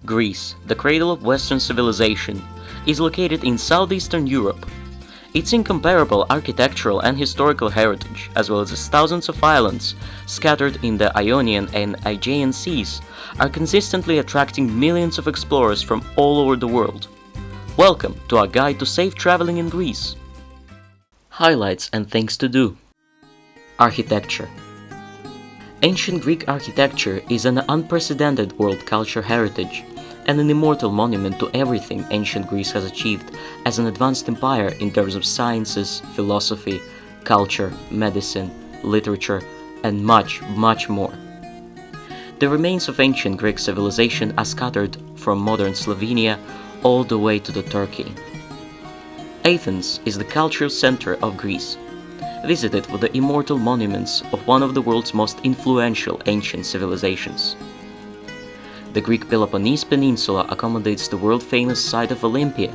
Greece, the cradle of Western civilization, is located in southeastern Europe. Its incomparable architectural and historical heritage, as well as its thousands of islands scattered in the Ionian and Aegean seas, are consistently attracting millions of explorers from all over the world. Welcome to our guide to safe traveling in Greece. Highlights and things to do. Architecture. Ancient Greek architecture is an unprecedented world culture heritage and an immortal monument to everything ancient Greece has achieved as an advanced empire in terms of sciences, philosophy, culture, medicine, literature, and much, much more. The remains of ancient Greek civilization are scattered from modern Slovenia all the way to Turkey. Athens is the cultural center of Greece, visited for the immortal monuments of one of the world's most influential ancient civilizations. The Greek Peloponnese Peninsula accommodates the world-famous site of Olympia.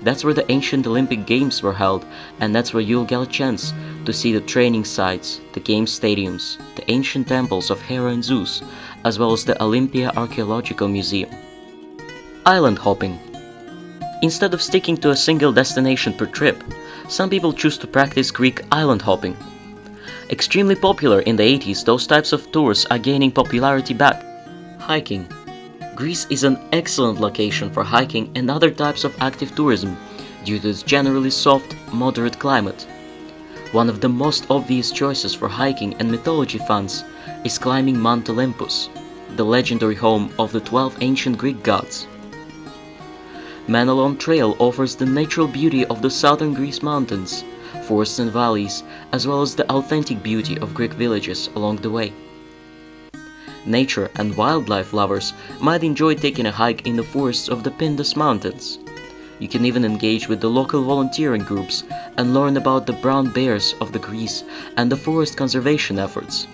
That's where the ancient Olympic Games were held, and that's where you'll get a chance to see the training sites, the game stadiums, the ancient temples of Hera and Zeus, as well as the Olympia Archaeological Museum. Island hopping. Instead of sticking to a single destination per trip, some people choose to practice Greek island hopping. Extremely popular in the 80s, those types of tours are gaining popularity back. Hiking. Greece is an excellent location for hiking and other types of active tourism due to its generally soft, moderate climate. One of the most obvious choices for hiking and mythology fans is climbing Mount Olympus, the legendary home of the 12 ancient Greek gods. MENALON Trail offers the natural beauty of the southern Greece mountains, forests and valleys, as well as the authentic beauty of Greek villages along the way. Nature and wildlife lovers might enjoy taking a hike in the forests of the Pindus Mountains. You can even engage with the local volunteering groups and learn about the brown bears of the Greece and the forest conservation efforts.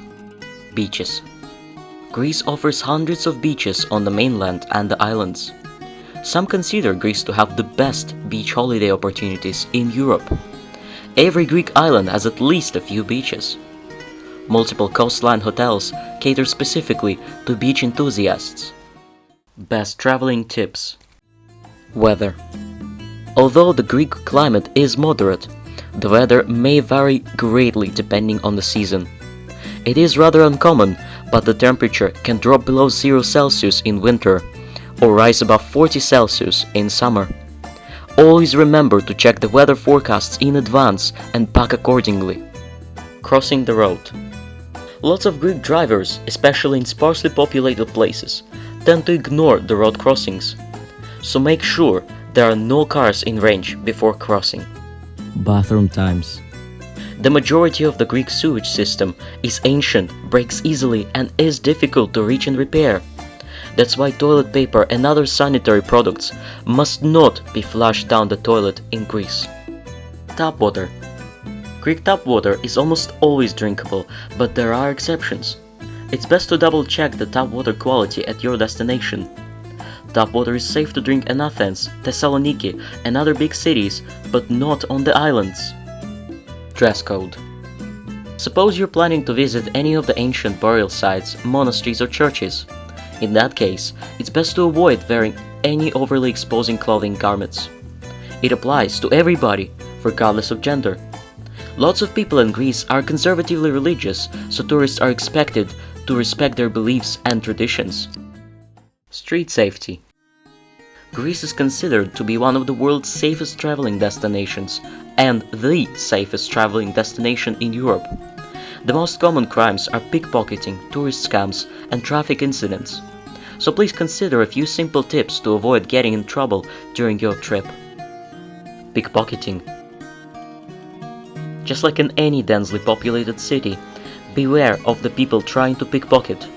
Beaches. Greece offers hundreds of beaches on the mainland and the islands. Some consider Greece to have the best beach holiday opportunities in Europe. Every Greek island has at least a few beaches. Multiple coastline hotels cater specifically to beach enthusiasts. Best traveling tips. Weather. Although the Greek climate is moderate, the weather may vary greatly depending on the season. It is rather uncommon, but the temperature can drop below 0 Celsius in winter or rise above 40 Celsius in summer. Always remember to check the weather forecasts in advance and pack accordingly. Crossing the road. Lots of Greek drivers, especially in sparsely populated places, tend to ignore the road crossings, so make sure there are no cars in range before crossing. Bathroom times. The majority of the Greek sewage system is ancient, breaks easily, and is difficult to reach and repair. That's why toilet paper and other sanitary products must not be flushed down the toilet in Greece. Tap water. Greek tap water is almost always drinkable, but there are exceptions. It's best to double check the tap water quality at your destination. Tap water is safe to drink in Athens, Thessaloniki, and other big cities, but not on the islands. Dress code. Suppose you're planning to visit any of the ancient burial sites, monasteries, or churches. In that case, it's best to avoid wearing any overly exposing clothing garments. It applies to everybody, regardless of gender. Lots of people in Greece are conservatively religious, so tourists are expected to respect their beliefs and traditions. Street safety. Greece is considered to be one of the world's safest traveling destinations and the safest traveling destination in Europe. The most common crimes are pickpocketing, tourist scams, and traffic incidents. So please consider a few simple tips to avoid getting in trouble during your trip. Pickpocketing. Just like in any densely populated city, beware of the people trying to pickpocket.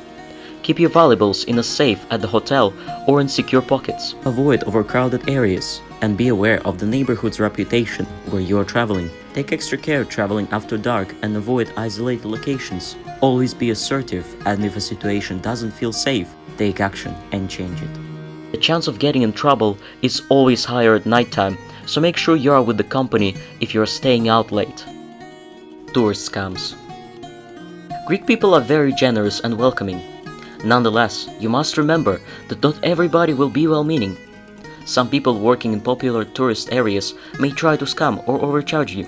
Keep your valuables in a safe at the hotel or in secure pockets. Avoid overcrowded areas and be aware of the neighborhood's reputation where you are traveling. Take extra care traveling after dark and avoid isolated locations. Always be assertive, and if a situation doesn't feel safe, take action and change it. The chance of getting in trouble is always higher at nighttime, so make sure you are with the company if you are staying out late. Tourist scams. Greek people are very generous and welcoming. Nonetheless, you must remember that not everybody will be well-meaning. Some people working in popular tourist areas may try to scam or overcharge you.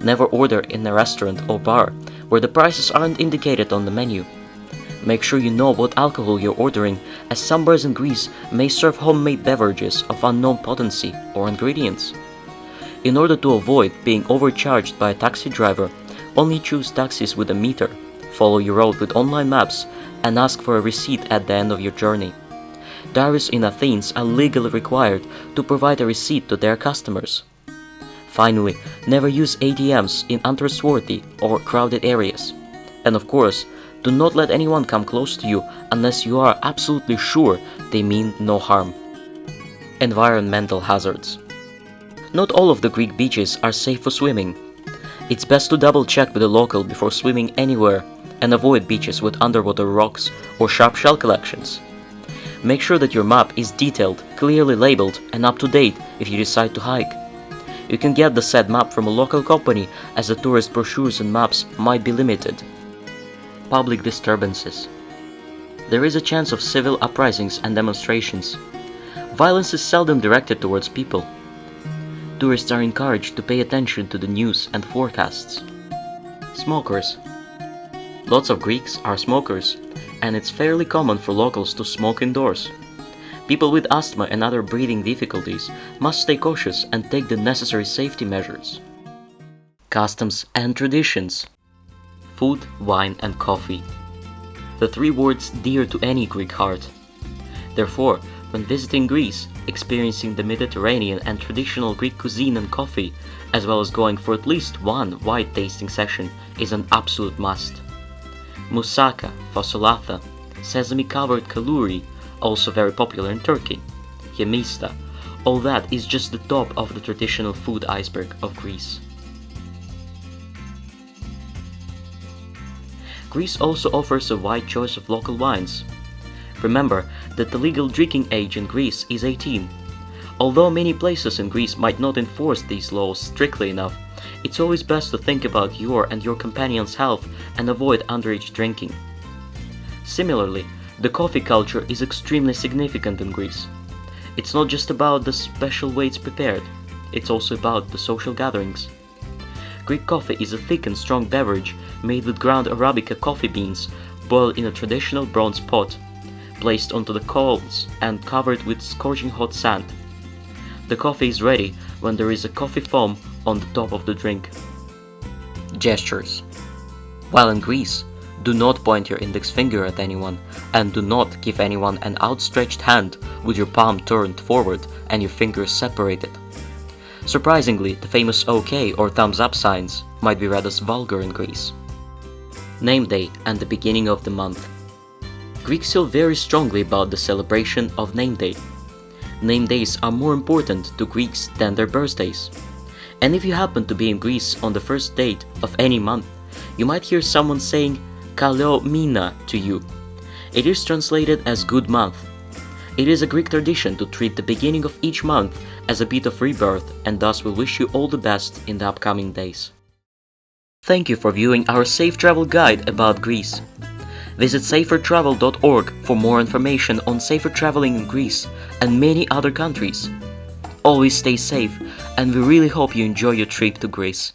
Never order in a restaurant or bar where the prices aren't indicated on the menu. Make sure you know what alcohol you're ordering, as some bars in Greece may serve homemade beverages of unknown potency or ingredients. In order to avoid being overcharged by a taxi driver, only choose taxis with a meter, follow your route with online maps, and ask for a receipt at the end of your journey. Diners in Athens are legally required to provide a receipt to their customers. Finally, never use ATMs in untrustworthy or crowded areas. And of course, do not let anyone come close to you unless you are absolutely sure they mean no harm. Environmental hazards. Not all of the Greek beaches are safe for swimming. It's best to double check with a local before swimming anywhere and avoid beaches with underwater rocks or sharp shell collections. Make sure that your map is detailed, clearly labeled, and up to date if you decide to hike. You can get the said map from a local company, as the tourist brochures and maps might be limited. Public disturbances. There is a chance of civil uprisings and demonstrations. Violence is seldom directed towards people. Tourists are encouraged to pay attention to the news and forecasts. Smokers. Lots of Greeks are smokers, and it's fairly common for locals to smoke indoors. People with asthma and other breathing difficulties must stay cautious and take the necessary safety measures. Customs and traditions. Food, wine, and coffee. The three words dear to any Greek heart. Therefore, when visiting Greece, experiencing the Mediterranean and traditional Greek cuisine and coffee, as well as going for at least one wine tasting session, is an absolute must. Moussaka, fasolata, sesame-covered kaluri, also very popular in Turkey. Yemista, all that is just the top of the traditional food iceberg of Greece. Greece also offers a wide choice of local wines. Remember that the legal drinking age in Greece is 18. Although many places in Greece might not enforce these laws strictly enough, it's always best to think about your and your companion's health and avoid underage drinking. Similarly, the coffee culture is extremely significant in Greece. It's not just about the special way it's prepared, it's also about the social gatherings. Greek coffee is a thick and strong beverage made with ground Arabica coffee beans, boiled in a traditional bronze pot, placed onto the coals and covered with scorching hot sand. The coffee is ready when there is a coffee foam on the top of the drink. Gestures. While in Greece, do not point your index finger at anyone, and do not give anyone an outstretched hand with your palm turned forward and your fingers separated. Surprisingly, the famous OK or thumbs up signs might be read as vulgar in Greece. Name day and the beginning of the month. Greeks feel very strongly about the celebration of name day. Name days are more important to Greeks than their birthdays. And if you happen to be in Greece on the first date of any month, you might hear someone saying Kaleo Mina to you. It is translated as good month. It is a Greek tradition to treat the beginning of each month as a bit of rebirth, and thus we wish you all the best in the upcoming days. Thank you for viewing our safe travel guide about Greece. Visit safertravel.org for more information on safer traveling in Greece and many other countries. Always stay safe, and we really hope you enjoy your trip to Greece.